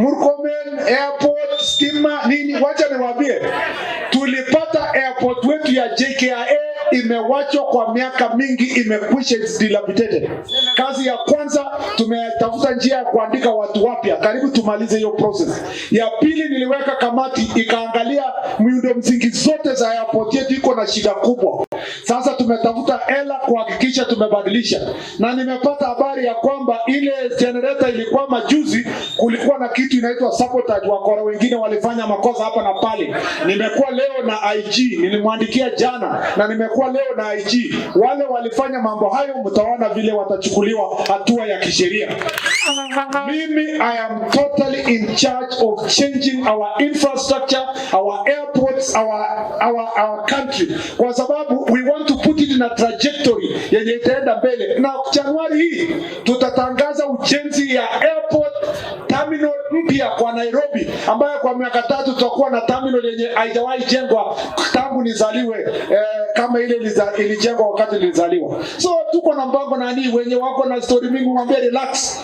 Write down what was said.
Murkomen, airport, stima, nini, wacha niwaambie. Tulipata airport wetu ya JKIA imewachwa kwa miaka mingi, imekwisha, it's dilapidated. Kazi ya kwanza tumetafuta njia ya kuandika watu wapya, karibu tumalize hiyo process. Ya pili niliweka kamati ikaangalia miundo msingi zote za airport yetu iko na shida kubwa. Sasa tumetafuta hela kuhakikisha tumebadilisha. Na nimepata habari ya kwamba ile generator ilikuwa majuzi, kulikuwa na kitu inaitwa sabotage, wakora wengine walifanya makosa hapa na pale. Nimekuwa leo na IG, nilimwandikia jana, na nimekuwa leo na IG. Wale walifanya mambo hayo mtaona vile watachukuliwa hatua ya kisheria. Mimi, I am totally in charge of changing our infrastructure, our airports, our country. Kwa sababu we want to put it in a trajectory yenye itaenda mbele. Na Januari hii tutatangaza ujenzi ya airport terminal mpya kwa Nairobi, ambayo kwa miaka 3 tutakuwa na terminal yenye haijawahi jengwa tangu nizaliwe, kama ile ilijengwa wakati nilizaliwa. So tuko na mpango nani wenye wako na story mingi, mwambie relax.